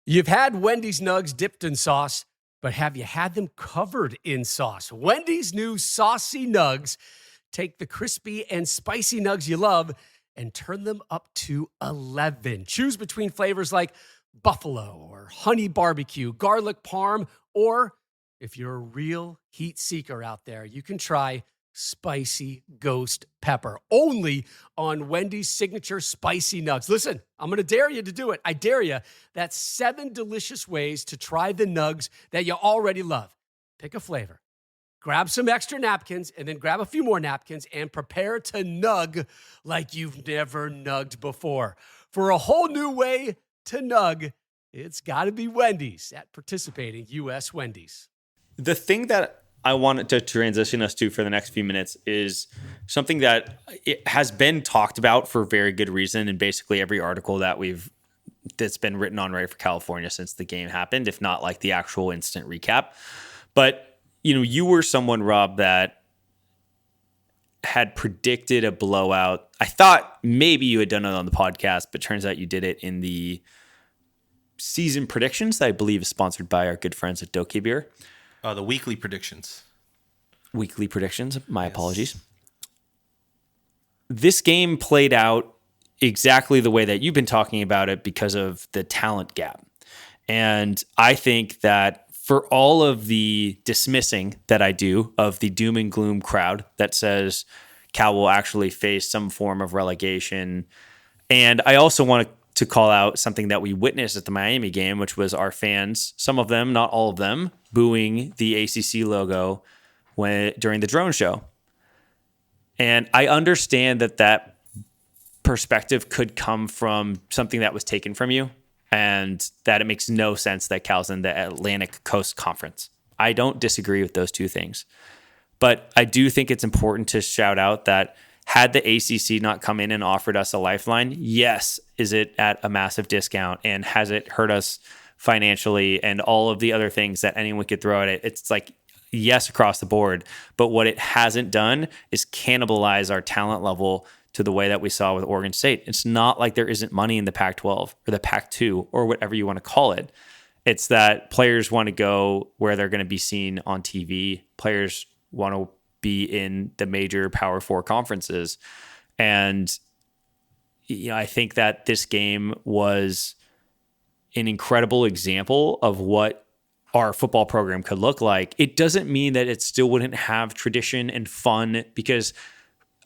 You've had Wendy's nugs dipped in sauce, but have you had them covered in sauce? Wendy's new saucy nugs take the crispy and spicy nugs you love and turn them up to 11. Choose between flavors like buffalo or honey barbecue, garlic parm, or if you're a real heat seeker out there, you can try spicy ghost pepper only on Wendy's signature spicy nugs. Listen, I'm going to dare you to do it. I dare you. That's 7 delicious ways to try the nugs that you already love. Pick a flavor, grab some extra napkins, and then grab a few more napkins and prepare to nug like you've never nugged before. For a whole new way to nug, it's got to be Wendy's at participating U.S. Wendy's. The thing that I wanted to transition us to for the next few minutes is something that it has been talked about for very good reason in basically every article that's been written on Right for California since the game happened, if not like the actual instant recap. But, you were someone, Rob, that had predicted a blowout. I thought maybe you had done it on the podcast, but turns out you did it in the season predictions that I believe is sponsored by our good friends at Doke Beer. The weekly predictions. Weekly predictions. My apologies. This game played out exactly the way that you've been talking about it because of the talent gap. And I think that for all of the dismissing that I do of the doom and gloom crowd that says Cal will actually face some form of relegation, and I also want to call out something that we witnessed at the Miami game, which was our fans, some of them, not all of them, booing the ACC logo during the drone show. And I understand that perspective could come from something that was taken from you and that it makes no sense that Cal's in the Atlantic Coast Conference. I don't disagree with those two things. But I do think it's important to shout out that had the ACC not come in and offered us a lifeline, yes, is it at a massive discount and has it hurt us financially and all of the other things that anyone could throw at it? It's like, yes, across the board. But what it hasn't done is cannibalize our talent level to the way that we saw with Oregon State. It's not like there isn't money in the Pac-12 or the Pac-2 or whatever you want to call it. It's that players want to go where they're going to be seen on TV. Players want to be in the major Power 4 conferences. And I think that this game was an incredible example of what our football program could look like. It doesn't mean that it still wouldn't have tradition and fun, because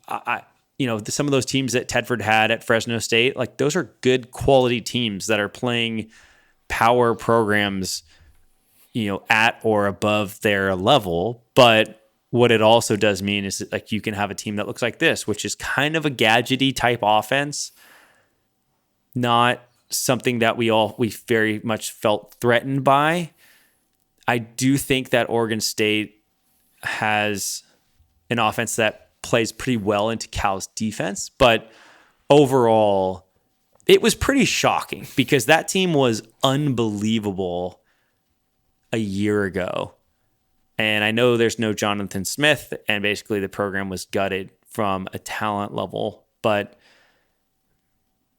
some of those teams that Tedford had at Fresno State, like those are good quality teams that are playing power programs, at or above their level. But what it also does mean is that, like, you can have a team that looks like this, which is kind of a gadgety type offense, not something that we very much felt threatened by. I do think that Oregon State has an offense that plays pretty well into Cal's defense, but overall, it was pretty shocking because that team was unbelievable a year ago. And I know there's no Jonathan Smith, and basically the program was gutted from a talent level, but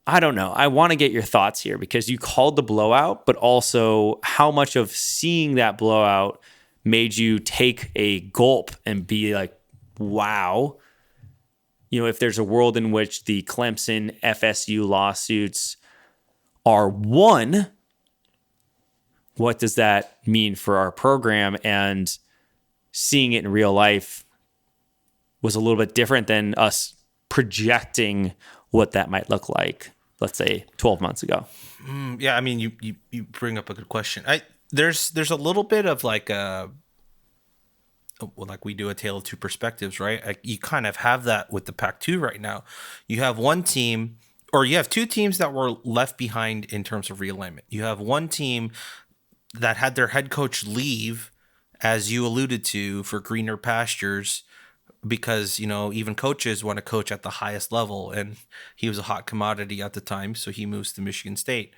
I don't know. I want to get your thoughts here because you called the blowout, but also how much of seeing that blowout made you take a gulp and be like, wow. If there's a world in which the Clemson FSU lawsuits are won, what does that mean for our program? And seeing it in real life was a little bit different than us projecting what that might look like, let's say 12 months ago. Yeah, I mean, you bring up a good question. There's a little bit of like we do a tale of two perspectives, right? Like you kind of have that with the Pac-2 right now. You have one team, or you have two teams that were left behind in terms of realignment. You have one team that had their head coach leave, as you alluded to, for greener pastures, because, even coaches want to coach at the highest level, and he was a hot commodity at the time, so he moves to Michigan State.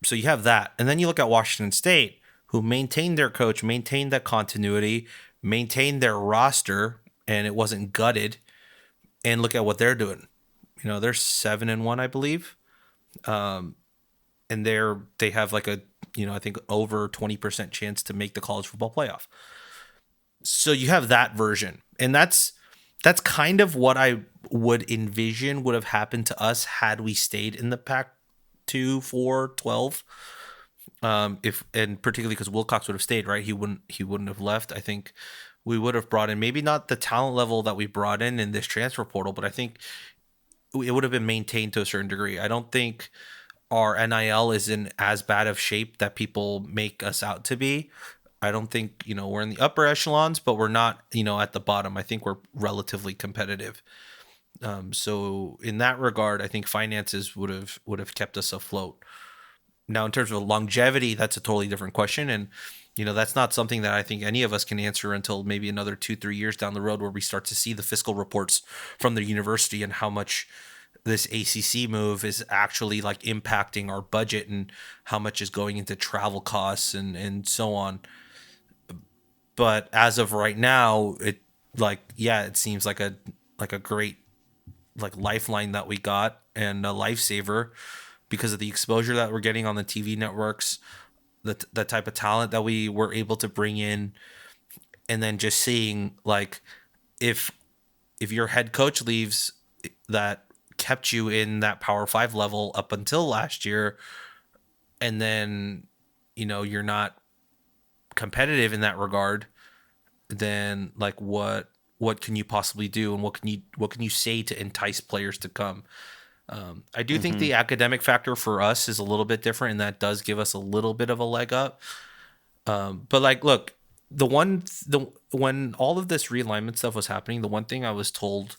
So you have that. And then you look at Washington State, who maintained their coach, maintained that continuity, maintained their roster, and it wasn't gutted. And look at what they're doing. They're 7-1, I believe. and they have like a, I think over 20% chance to make the college football playoff. So you have that version, and that's kind of what I would envision would have happened to us had we stayed in the Pac 2, 4, 12. If, and particularly because Wilcox would have stayed, right? He wouldn't have left. I think we would have brought in, maybe not the talent level that we brought in this transfer portal, but I think it would have been maintained to a certain degree. I don't think our NIL is in as bad of shape that people make us out to be. I don't think, we're in the upper echelons, but we're not, at the bottom. I think we're relatively competitive. So in that regard, I think finances would have kept us afloat. Now, in terms of longevity, that's a totally different question. And, that's not something that I think any of us can answer until maybe another 2-3 years down the road, where we start to see the fiscal reports from the university and how much this ACC move is actually like impacting our budget and how much is going into travel costs and so on. But as of right now, it seems like a great like lifeline that we got, and a lifesaver because of the exposure that we're getting on the TV networks, the type of talent that we were able to bring in, and then just seeing like if your head coach leaves that kept you in that Power 5 level up until last year, and then you're not competitive in that regard, then like what can you possibly do, and what can you say to entice players to come? I do think the academic factor for us is a little bit different, and that does give us a little bit of a leg up. But like, look, when all of this realignment stuff was happening, the one thing I was told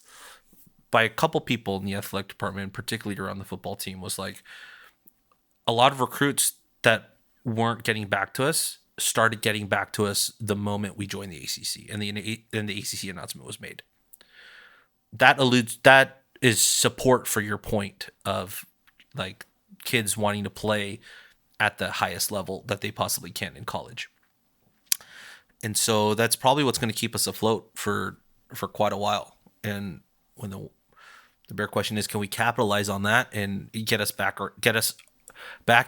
by a couple people in the athletic department, particularly around the football team, was like a lot of recruits that weren't getting back to us started getting back to us the moment we joined the ACC and the ACC announcement was made. That is support for your point of like kids wanting to play at the highest level that they possibly can in college. And so that's probably what's going to keep us afloat for quite a while. And when the bare question is, can we capitalize on that and get us back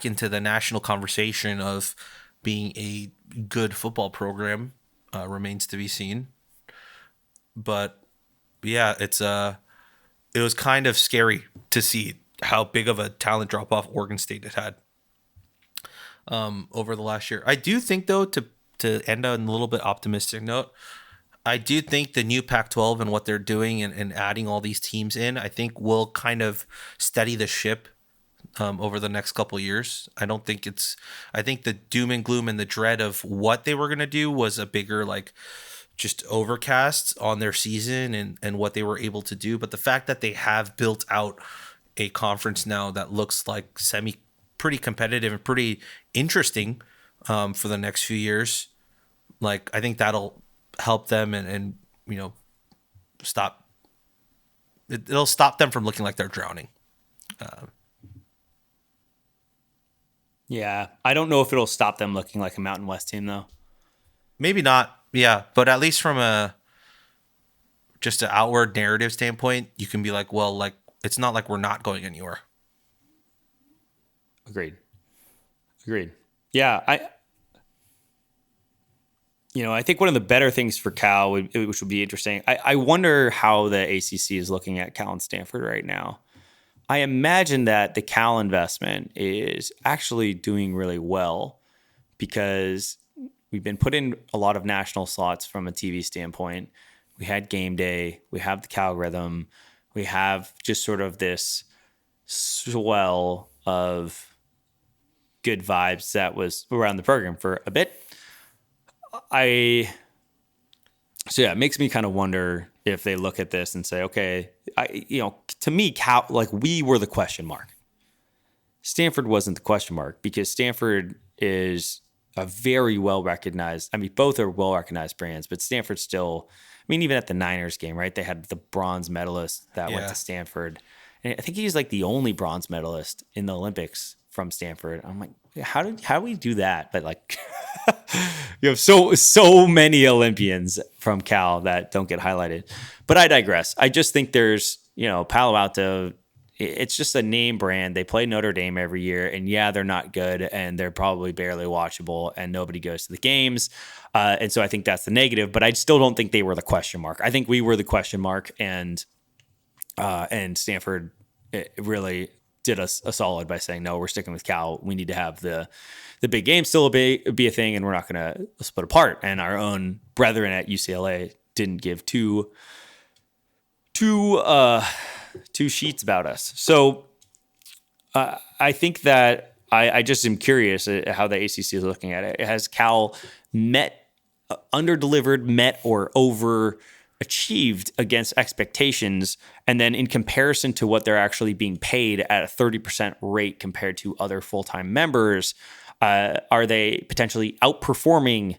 into the national conversation of being a good football program, remains to be seen. But yeah, it was kind of scary to see how big of a talent drop off Oregon State had over the last year. I do think, though, to end on a little bit optimistic note, I do think the new Pac-12 and what they're doing and adding all these teams in, I think will kind of steady the ship over the next couple of years. I think the doom and gloom and the dread of what they were going to do was a bigger like just overcasts on their season and what they were able to do. But the fact that they have built out a conference now that looks like pretty competitive and pretty interesting for the next few years, like I think that'll help them and it'll stop them from looking like they're drowning. Yeah, I don't know if it'll stop them looking like a Mountain West team, though. Maybe not, yeah, but at least from just an outward narrative standpoint, you can be like, well, like it's not like we're not going anywhere. Agreed. Yeah, I think one of the better things for Cal, which would be interesting, I wonder how the ACC is looking at Cal and Stanford right now. I imagine that the Cal investment is actually doing really well because we've been put in a lot of national slots from a TV standpoint. We had Game Day. We have the Cal Rhythm. We have just sort of this swell of good vibes that was around the program for a bit. It makes me kind of wonder if they look at this and say, okay, to me, Cal, like we were the question mark. Stanford wasn't the question mark because Stanford is a very well-recognized, both are well-recognized brands, but Stanford still, even at the Niners game, right? They had the bronze medalist that went to Stanford. And I think he's like the only bronze medalist in the Olympics from Stanford. I'm like, how do we do that? But like, you have so many Olympians from Cal that don't get highlighted. But I digress. I just think there's, Palo Alto it's just a name brand. They play Notre Dame every year, and yeah, they're not good, and they're probably barely watchable, and nobody goes to the games. And so I think that's the negative, but I still don't think they were the question mark. I think we were the question mark, and Stanford really did us a solid by saying, no, we're sticking with Cal. We need to have the big game still be a thing, and we're not going to split apart. And our own brethren at UCLA didn't give two sheets about us. So I think that I just am curious at how the ACC is looking at it. Has Cal under-delivered, met, or overachieved against expectations? And then in comparison to what they're actually being paid at a 30% rate compared to other full-time members, are they potentially outperforming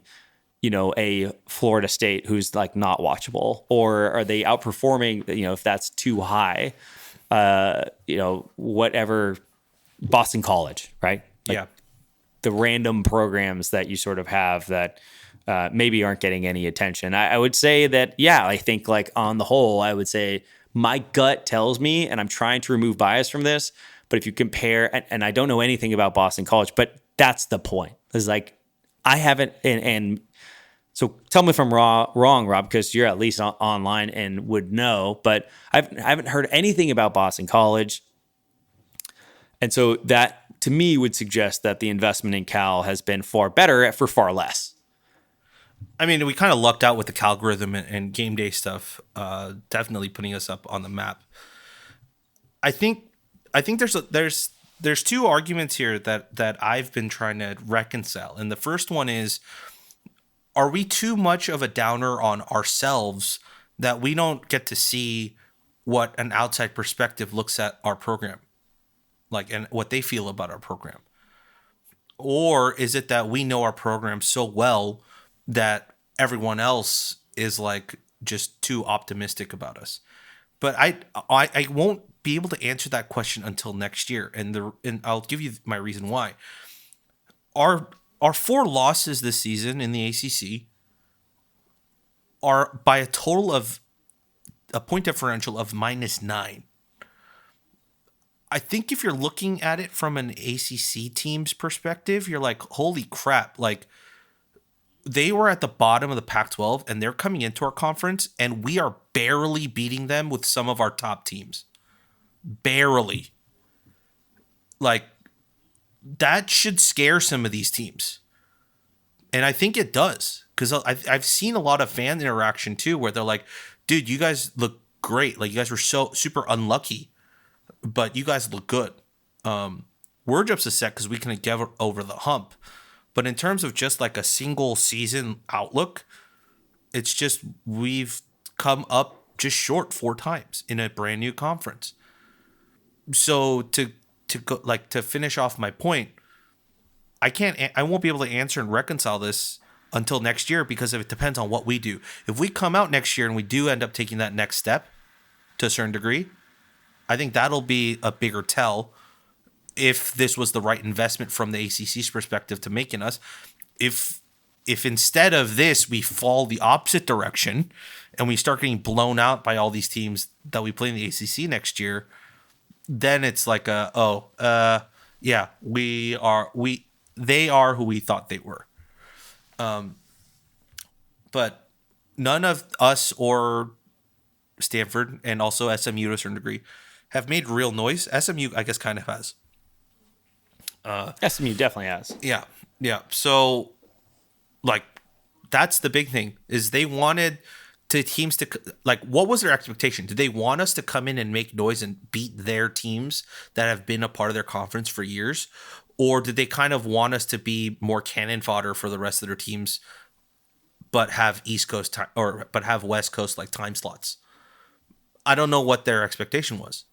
a Florida State who's like not watchable, or are they outperforming, if that's too high, whatever, Boston College, right? Like the random programs that you sort of have that maybe aren't getting any attention. I would say that, I think like on the whole, I would say my gut tells me, and I'm trying to remove bias from this, but if you compare, and I don't know anything about Boston College, but that's the point. It's like, I haven't, and so tell me if I'm wrong, Rob, because you're at least online and would know, but I haven't heard anything about Boston College. And so that, to me, would suggest that the investment in Cal has been far better for far less. I mean, we kind of lucked out with the algorithm and game day stuff, definitely putting us up on the map. I think there's two arguments here that I've been trying to reconcile. And the first one is, are we too much of a downer on ourselves that we don't get to see what an outside perspective looks at our program, like, and what they feel about our program? Or is it that we know our program so well that everyone else is like just too optimistic about us? But I won't be able to answer that question until next year, and I'll give you my reason why. Our 4 losses this season in the ACC are by a total of a point differential of -9. I think if you're looking at it from an ACC team's perspective, you're like, holy crap, like they were at the bottom of the Pac-12 and they're coming into our conference and we are barely beating them with some of our top teams. Barely. Like, that should scare some of these teams. And I think it does, because I've seen a lot of fan interaction too, where they're like, dude, you guys look great. Like, you guys were so super unlucky, but you guys look good. We're just upset because we couldn't get over the hump. But in terms of just like a single season outlook, it's just we've come up just short 4 times in a brand new conference. So to go, like, to finish off my point, I won't be able to answer and reconcile this until next year, because it depends on what we do. If we come out next year and we do end up taking that next step to a certain degree, I think that'll be a bigger tell if this was the right investment from the ACC's perspective to making us. If instead of this we fall the opposite direction and we start getting blown out by all these teams that we play in the ACC next year, then it's like they are who we thought they were. But none of us or Stanford, and also SMU to a certain degree, have made real noise. SMU, I guess, kind of has. SMU definitely has. Yeah. So, like, that's the big thing, is they wanted teams to, like, what was their expectation? Did they want us to come in and make noise and beat their teams that have been a part of their conference for years? Or did they kind of want us to be more cannon fodder for the rest of their teams, but have East Coast time, but have West Coast like time slots? I don't know what their expectation was,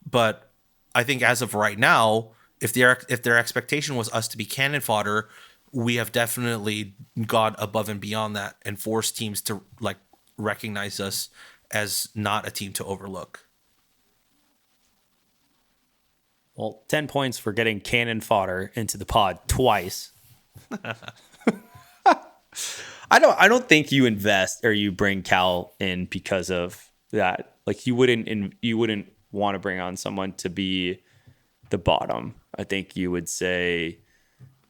but I think as of right now, if their expectation was us to be cannon fodder, we have definitely gone above and beyond that and forced teams to like recognize us as not a team to overlook. Well, 10 points for getting cannon fodder into the pod twice. I don't think you invest or you bring Cal in because of that. Like, you wouldn't want to bring on someone to be the bottom, I think you would say.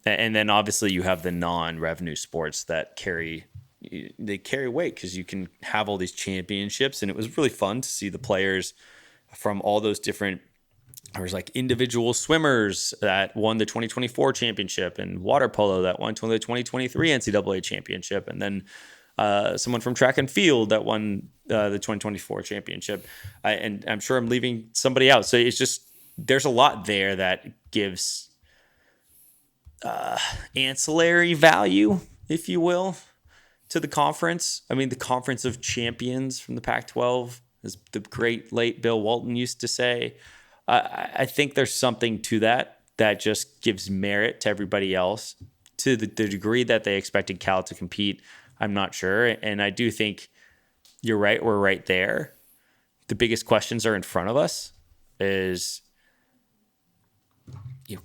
And then obviously you have the non-revenue sports that carry weight because you can have all these championships, and it was really fun to see the players from all those different. There was like individual swimmers that won the 2024 championship, and water polo that won the 2023 NCAA championship, and then someone from track and field that won the 2024 championship. And I'm sure I'm leaving somebody out. So it's just, there's a lot there that gives ancillary value, if you will, to the conference. I mean, the conference of champions from the Pac-12, as the great late Bill Walton used to say. I think there's something to that just gives merit to everybody else. To the degree that they expected Cal to compete, I'm not sure. And I do think you're right. We're right there. The biggest questions are in front of us is,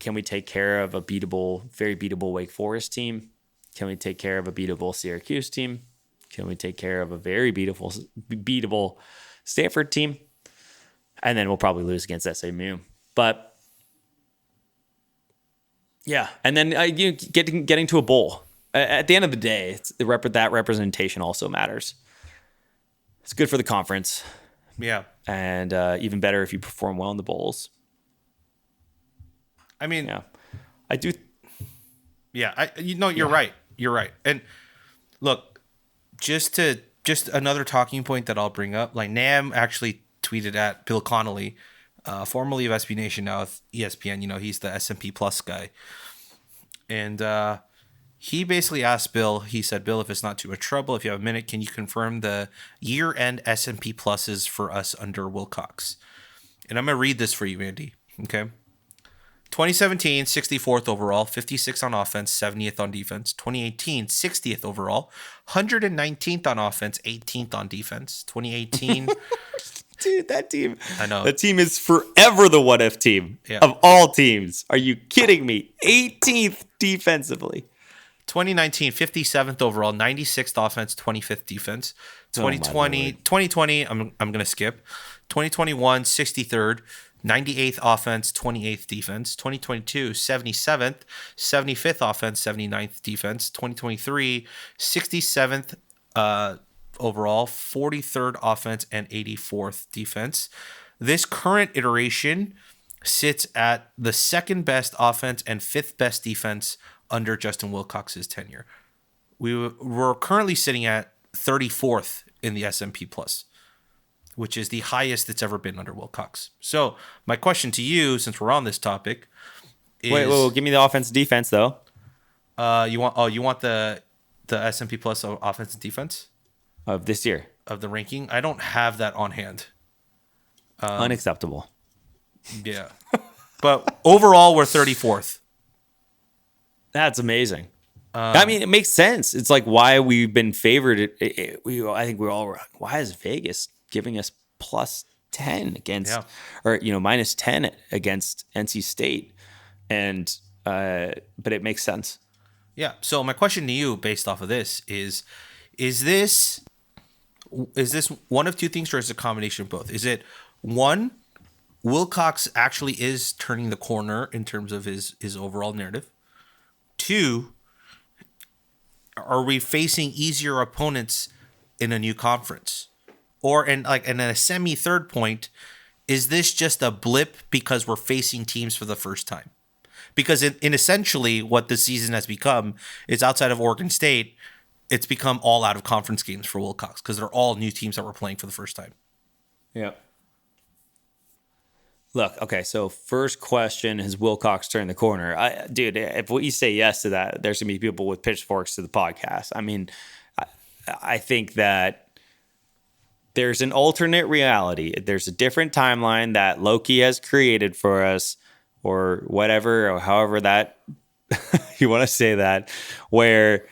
can we take care of a very beatable Wake Forest team? Can we take care of a beatable Syracuse team? Can we take care of a very beatable Stanford team? And then we'll probably lose against SMU. But yeah, and then getting to a bowl. At the end of the day, that representation also matters. It's good for the conference. Yeah. And even better if you perform well in the bowls. I mean, yeah, I do. Yeah, you're right. You're right. And look, just another talking point that I'll bring up. Like Nam actually tweeted at Bill Connolly, formerly of SB Nation, now with ESPN. He's the S&P Plus guy, and he basically asked Bill. He said, "Bill, if it's not too much trouble, if you have a minute, can you confirm the year-end S&P Pluses for us under Wilcox?" And I'm gonna read this for you, Andy. Okay. 2017, 64th overall, 56th on offense, 70th on defense. 2018, 60th overall, 119th on offense, 18th on defense. 2018. Dude, that team. I know. That team is forever the what if team of all teams. Are you kidding me? 18th defensively. 2019, 57th overall, 96th offense, 25th defense. 2020, I'm going to skip. 2021, 63rd. 98th offense, 28th defense. 2022, 77th, 75th offense, 79th defense. 2023, 67th overall, 43rd offense, and 84th defense. This current iteration sits at the second best offense and fifth best defense under Justin Wilcox's tenure. We're currently sitting at 34th in the S&P Plus, which is the highest it's ever been under Wilcox. So my question to you, since we're on this topic, is wait, give me the offense defense though. You want the S&P Plus of offense and defense Of this year. of the ranking? I don't have that on hand. Unacceptable. Yeah, but overall we're 34th. That's amazing. I mean, it makes sense. It's like why we've been favored. I think we're all like, why is Vegas giving us plus 10 against, or minus 10 against NC State, and but it makes sense. Yeah. So my question to you, based off of this, is this one of two things, or is it a combination of both? Is it one, Wilcox actually is turning the corner in terms of his overall narrative? Two, are we facing easier opponents in a new conference? Or and a third point, is this just a blip because we're facing teams for the first time? Because in essentially what the season has become is, outside of Oregon State, it's become all out of conference games for Wilcox because they're all new teams that we're playing for the first time. Yeah. Look, okay, so first question, has Wilcox turned the corner? Dude, if we say yes to that, there's going to be people with pitchforks to the podcast. I mean, I think that there's an alternate reality. There's a different timeline that Loki has created for us, or whatever, or however that you want to say that, where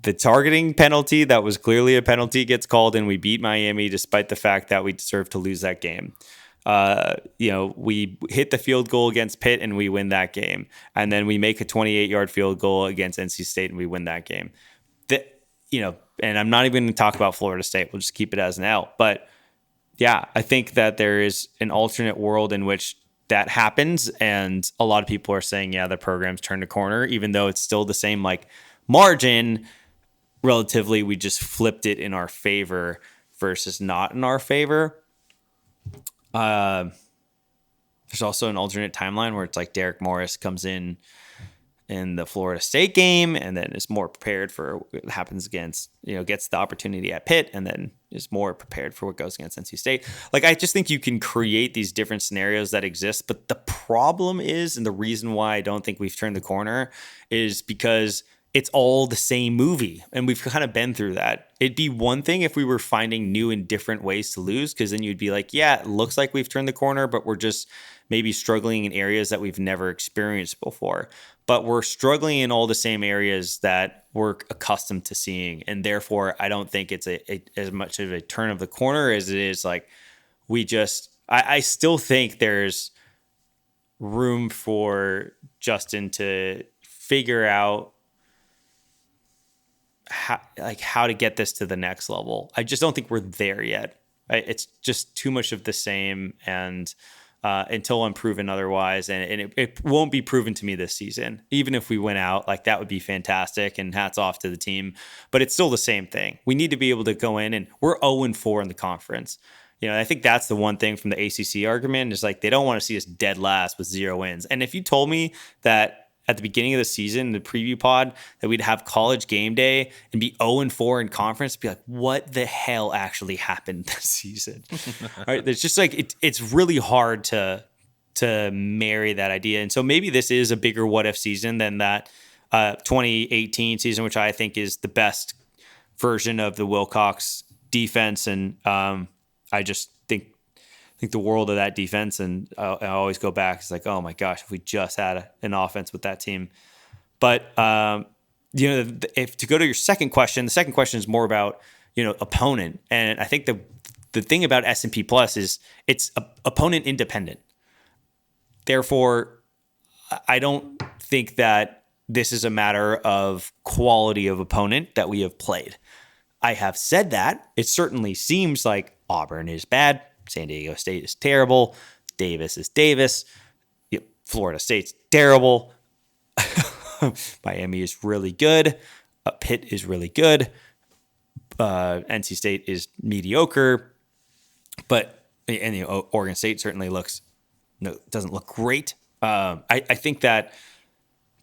the targeting penalty that was clearly a penalty gets called and we beat Miami despite the fact that we deserved to lose that game. We hit the field goal against Pitt and we win that game. And then we make a 28-yard field goal against NC State and we win that game. And I'm not even going to talk about Florida State. We'll just keep it as an L. But yeah, I think that there is an alternate world in which that happens. And a lot of people are saying, yeah, the program's turned a corner, even though it's still the same like margin relatively. We just flipped it in our favor versus not in our favor. There's also an alternate timeline where it's like Derek Morris comes in the Florida State game and then is more prepared for what happens against, gets the opportunity at Pitt and then is more prepared for what goes against NC State. Like, I just think you can create these different scenarios that exist. But the problem is, and the reason why I don't think we've turned the corner is because it's all the same movie. And we've kind of been through that. It'd be one thing if we were finding new and different ways to lose, because then you'd be like, yeah, it looks like we've turned the corner, but we're just maybe struggling in areas that we've never experienced before. But we're struggling in all the same areas that we're accustomed to seeing. And therefore, I don't think it's as much of a turn of the corner as it is like I still think there's room for Justin to figure out how to get this to the next level. I just don't think we're there yet. It's just too much of the same, and until I'm proven otherwise, and it won't be proven to me this season. Even if we went out, like, that would be fantastic, and hats off to the team. But it's still the same thing. We need to be able to go in, and we're 0-4 in the conference. I think that's the one thing from the ACC argument is like they don't want to see us dead last with 0 wins. And if you told me that at the beginning of the season, the preview pod, that we'd have college game day and be 0-4 in conference, be like, what the hell actually happened this season? All right. It's just like, it's really hard to marry that idea. And so maybe this is a bigger what if season than that 2018 season, which I think is the best version of the Wilcox defense. And I just think the world of that defense, and I always go back. It's like, oh my gosh, if we just had an offense with that team. But if to go to your second question, the second question is more about opponent, and I think the thing about S&P Plus is it's opponent independent. Therefore, I don't think that this is a matter of quality of opponent that we have played. I have said that it certainly seems like Auburn is bad. San Diego State is terrible. Davis is Davis. Florida State's terrible. Miami is really good. Pitt is really good. NC State is mediocre. But Oregon State certainly doesn't look great. I think that,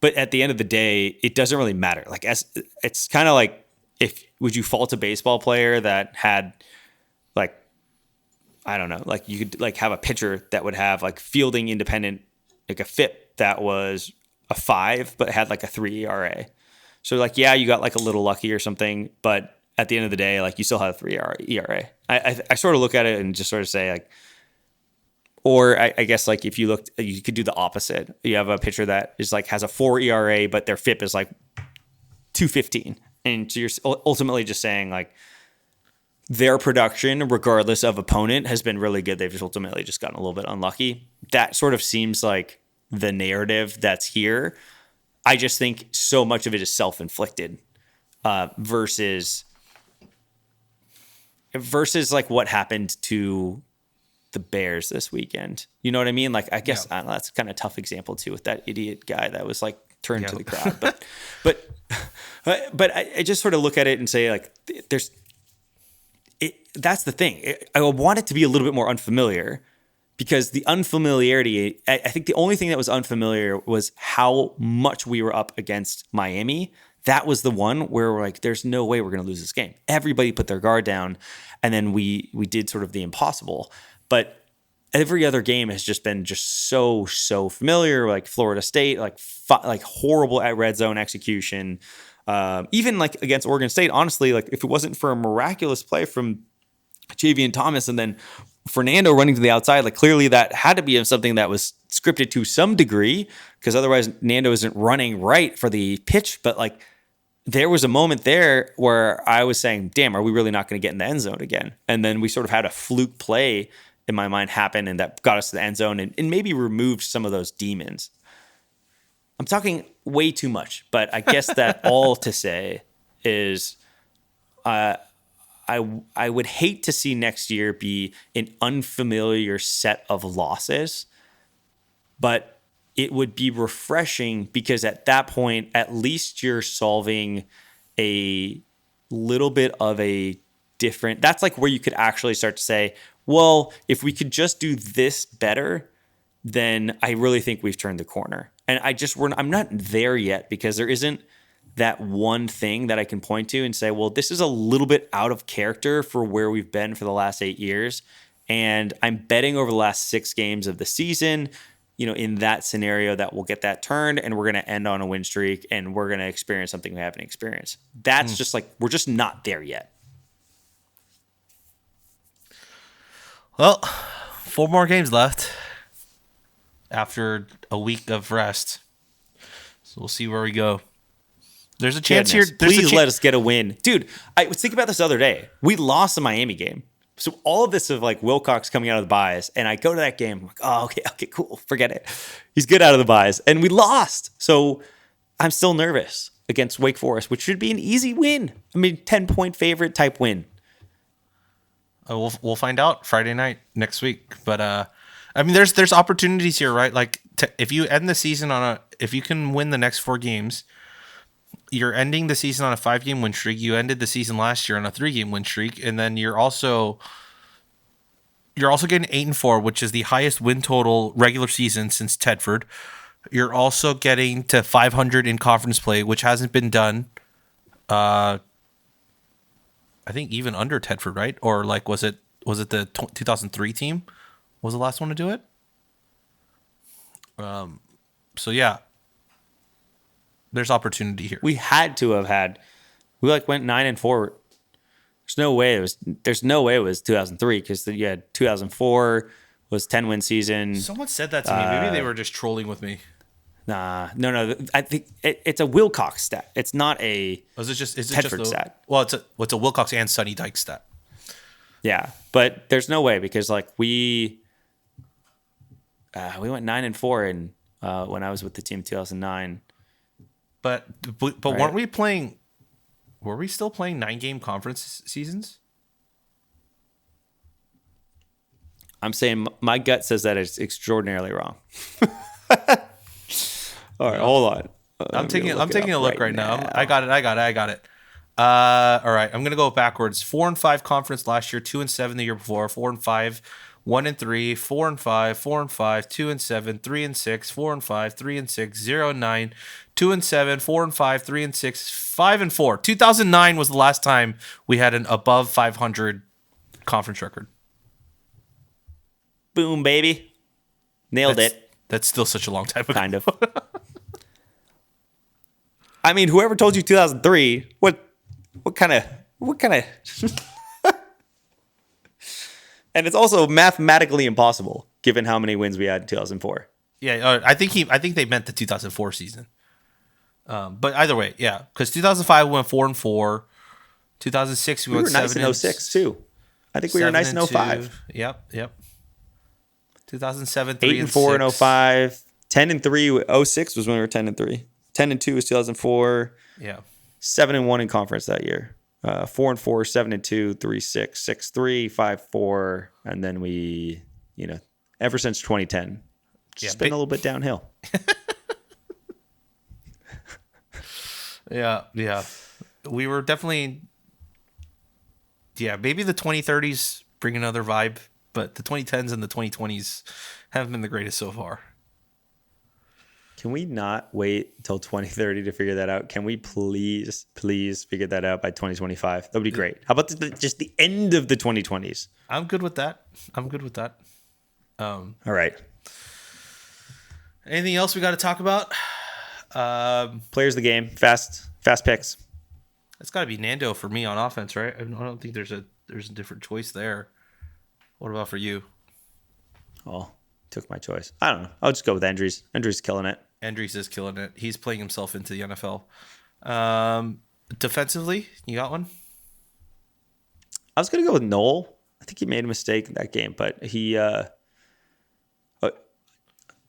but at the end of the day, it doesn't really matter. Like, it's kind of like, would you fault a baseball player that had, like, I don't know, like, you could like have a pitcher that would have like fielding independent, like a FIP that was a 5 but had like a 3 ERA. So like, yeah, you got like a little lucky or something, but at the end of the day, like, you still have a 3 ERA. I sort of look at it and just sort of say, like, or I guess, like, if you looked, you could do the opposite. You have a pitcher that is like has a 4 ERA, but their FIP is like 215, and so you're ultimately just saying, like, their production, regardless of opponent, has been really good. They've just ultimately just gotten a little bit unlucky. That sort of seems like the narrative that's here. I just think so much of it is self-inflicted versus like what happened to the Bears this weekend. You know what I mean? Like, I guess I don't know, that's kind of a tough example too, with that idiot guy that was like turned to the crowd. But I just sort of look at it and say, like, that's the thing. I want it to be a little bit more unfamiliar, because the unfamiliarity, I think the only thing that was unfamiliar was how much we were up against Miami. That was the one where we're like, there's no way we're going to lose this game. Everybody put their guard down, and then we did sort of the impossible. But every other game has just been just so familiar. Like Florida State, like horrible at red zone execution. Even like against Oregon State, honestly, like, if it wasn't for a miraculous play from Javian Thomas and then Fernando running to the outside, like, clearly that had to be something that was scripted to some degree, because otherwise Nando isn't running right for the pitch. But like, there was a moment there where I was saying, damn, are we really not going to get in the end zone again? And then we sort of had a fluke play in my mind happen, and that got us to the end zone and maybe removed some of those demons. I'm talking way too much, but I guess that all to say is I would hate to see next year be an unfamiliar set of losses, but it would be refreshing because at that point, at least you're solving a little bit of a different. That's like where you could actually start to say, well, if we could just do this better, then I really think we've turned the corner. And I'm not there yet because there isn't that one thing that I can point to and say, well, this is a little bit out of character for where we've been for the last 8 years. And I'm betting over the last 6 games of the season, in that scenario that we'll get that turned and we're going to end on a win streak and we're going to experience something we haven't experienced. That's just like, we're just not there yet. Well, 4 more games left after a week of rest. So we'll see where we go. There's a chance here. Please let us get a win. Dude, I was thinking about this the other day. We lost the Miami game. So all of this of like Wilcox coming out of the buys, and I go to that game, I'm like, oh, okay, cool. Forget it. He's good out of the buys. And we lost. So I'm still nervous against Wake Forest, which should be an easy win. 10-point favorite type win. We'll find out Friday night next week. But there's opportunities here, right? Like if you end the season if you can win the next 4 games, you're ending the season on a 5-game win streak. You ended the season last year on a 3-game win streak, and then you're also getting 8-4, which is the highest win total regular season since Tedford. You're also getting to 500 in conference play, which hasn't been done. I think even under Tedford, right? Or like was it the 2003 team was the last one to do it? So yeah. There's opportunity here. We had to have had. We went 9-4. There's no way it was 2003 because you had 2004 was 10-win season. Someone said that to me. Maybe they were just trolling with me. Nah, no. I think it's a Wilcox stat. It's not a. Is it just Tedford stat? Well, it's a Wilcox and Sonny Dyke stat. Yeah, but there's no way because we went 9-4 in when I was with the team in 2009. But right. Weren't we playing? Were we still playing 9-game conference seasons? I'm saying my gut says that it's extraordinarily wrong. All right, hold on. I'm taking a look right now. I got it. All right, I'm gonna go backwards. 4-5 conference last year, 2-7 the year before, 4-5. 1-3, 4-5, 4-5, 2-7, 3-6, 4-5, 3-6, 0-9, 2-7, 4-5, 3-6, 5-4. 2009 was the last time we had an above 500 conference record. Boom, baby, nailed it. That's still such a long time ago. Kind of. Whoever told you 2003? What kind of? And it's also mathematically impossible given how many wins we had in 2004. Yeah, I think they meant the 2004 season. But either way, yeah, because 2005 we went 4-4. 2006 we went were nice 7 in 06 too. I think we were nice in 05. Yep. 2007 8-4 in 05. 10-3. 06 was when we were 10-3. 10-2 was 2004. Yeah. 7-1 in conference that year. 4-4, 7-2, 3-6, 6-3, 5-4, and then we, ever since 2010, just been a little bit downhill. Yeah. We were definitely, maybe the 2030s bring another vibe, but the 2010s and the 2020s haven't been the greatest so far. Can we not wait until 2030 to figure that out? Can we please figure that out by 2025? That would be great. How about just the end of the 2020s? I'm good with that. All right. Anything else we got to talk about? Players of the game. Fast picks. It's got to be Nando for me on offense, right? I don't think there's a different choice there. What about for you? Oh, took my choice. I don't know. I'll just go with Andries. Andries killing it. Andries is killing it. He's playing himself into the NFL. Defensively, you got one? I was going to go with Noel. I think he made a mistake in that game, but he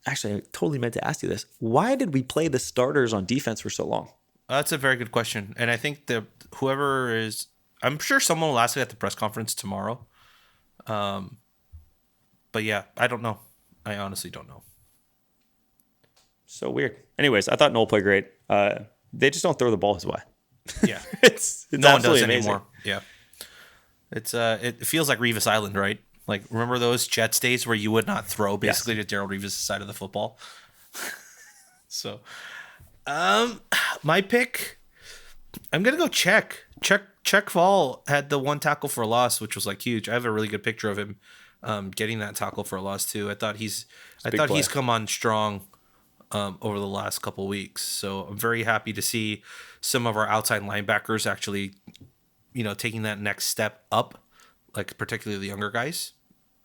actually, I totally meant to ask you this. Why did we play the starters on defense for so long? That's a very good question. And I think that whoever is, I'm sure someone will ask it at the press conference tomorrow. But yeah, I don't know. I honestly don't know. So weird. Anyways, I thought Noel played great. They just don't throw the ball his way. Yeah, it's no one does amazing. anymore. Yeah, it feels like Revis Island, right? Like, remember those Jets days where you would not throw basically to Darrell Revis' side of the football? So, my pick, I'm gonna go Czech Fall had the one tackle for a loss, which was like huge. I have a really good picture of him getting that tackle for a loss too. I thought he's come on strong over the last couple weeks. So I'm very happy to see some of our outside linebackers actually, taking that next step up, like particularly the younger guys,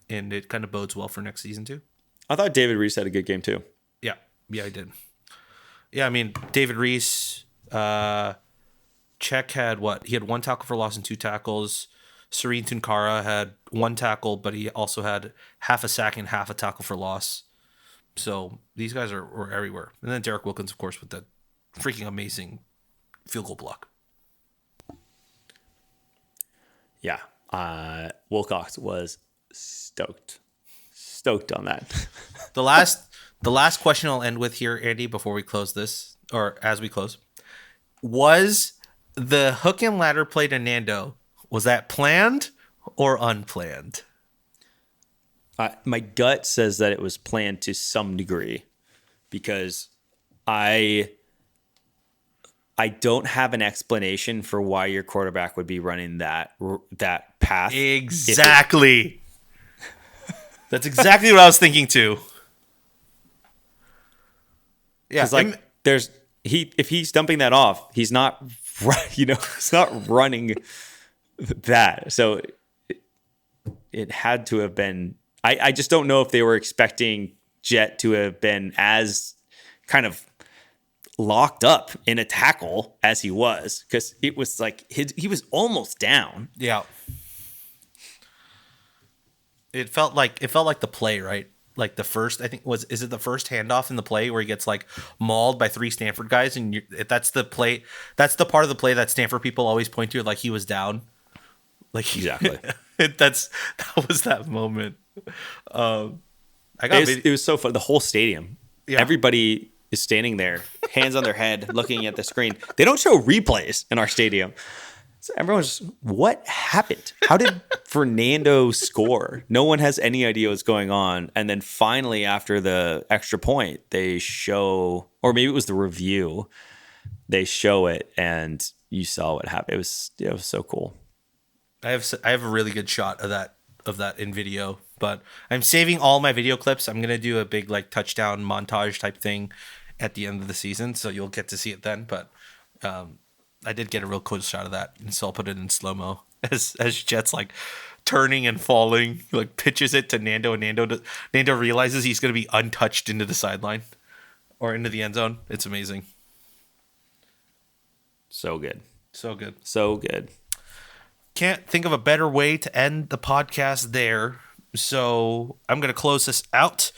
and it kind of bodes well for next season too. I thought David Reese had a good game too. Yeah, I did. Yeah, I mean, David Reese, Czech had what? He had one tackle for loss and 2 tackles. Serene Tunkara had 1 tackle, but he also had half a sack and half a tackle for loss. So these guys were everywhere. And then Derek Wilkins, of course, with that freaking amazing field goal block. Yeah. Wilcox was stoked on that. The last question I'll end with here, Andy, before we close this, or as we close, was the hook and ladder play to Nando, was that planned or unplanned? My gut says that it was planned to some degree, because I don't have an explanation for why your quarterback would be running that path. Exactly. That's exactly what I was thinking too. Yeah, if he's dumping that off, he's not, he's not running that. So it had to have been. I just don't know if they were expecting Jet to have been as kind of locked up in a tackle as he was, because it was like he was almost down. Yeah. It felt like the play, right? Like the first, I think is it the first handoff in the play where he gets like mauled by 3 Stanford guys, and that's the play. That's the part of the play that Stanford people always point to, like he was down. Like Exactly. that was that moment. It was so fun. The whole stadium, everybody is standing there, hands on their head, looking at the screen. They don't show replays in our stadium. So everyone's just, what happened? How did Fernando score? No one has any idea what's going on. And then finally, after the extra point, they show, or maybe it was the review, they show it, and you saw what happened. It was so cool. I have a really good shot of that in video, but I'm saving all my video clips. I'm gonna do a big like touchdown montage type thing at the end of the season, so you'll get to see it then. But I did get a real cool shot of that, and so I'll put it in slow-mo as Jet's like turning and falling, like pitches it to Nando, and Nando realizes he's gonna be untouched into the sideline or into the end zone. It's amazing. So good. So good. So good. Can't think of a better way to end the podcast there. So I'm going to close this out.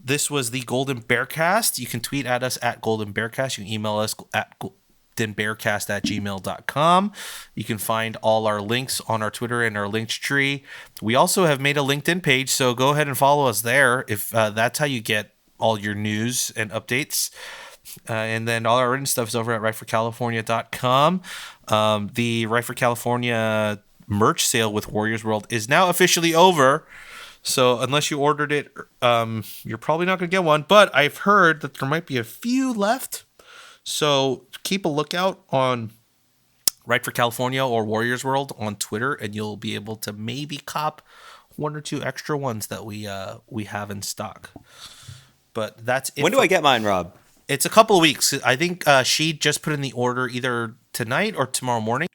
This was the Golden Bearcast. You can tweet at us at Golden Bearcast. You can email us at goldenbearcast@gmail.com. You can find all our links on our Twitter and our linked tree. We also have made a LinkedIn page, so go ahead and follow us there if that's how you get all your news and updates. And then all our written stuff is over at rightforcalifornia.com. The Right for California merch sale with Warriors World is now officially over. So unless you ordered it, you're probably not going to get one. But I've heard that there might be a few left. So keep a lookout on Right for California or Warriors World on Twitter, and you'll be able to maybe cop 1 or 2 extra ones that we have in stock. But that's it. When do I get mine, Rob? It's a couple of weeks. I think she just put in the order either tonight or tomorrow morning,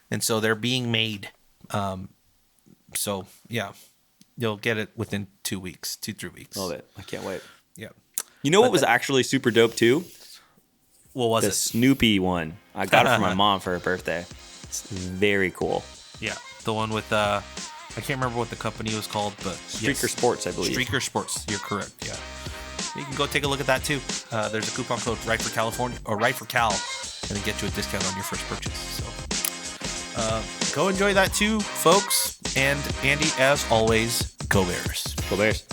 and so they're being made. So yeah, you'll get it within 2 weeks, 2-3 weeks. Love it. I can't wait. Yeah. You know what was actually super dope too? What was the Snoopy one. I got it for my mom for her birthday. It's very cool. Yeah, the one with I can't remember what the company was called, but Streaker Sports, I believe. Streaker Sports. You're correct. Yeah. You can go take a look at that too. There's a coupon code Right for California or Right for Cal, and it get you a discount on your first purchase. So Go enjoy that too, folks. And Andy, as always, go Bears. Go Bears.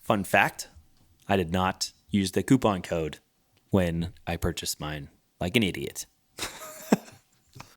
Fun fact, I did not use the coupon code when I purchased mine, like an idiot.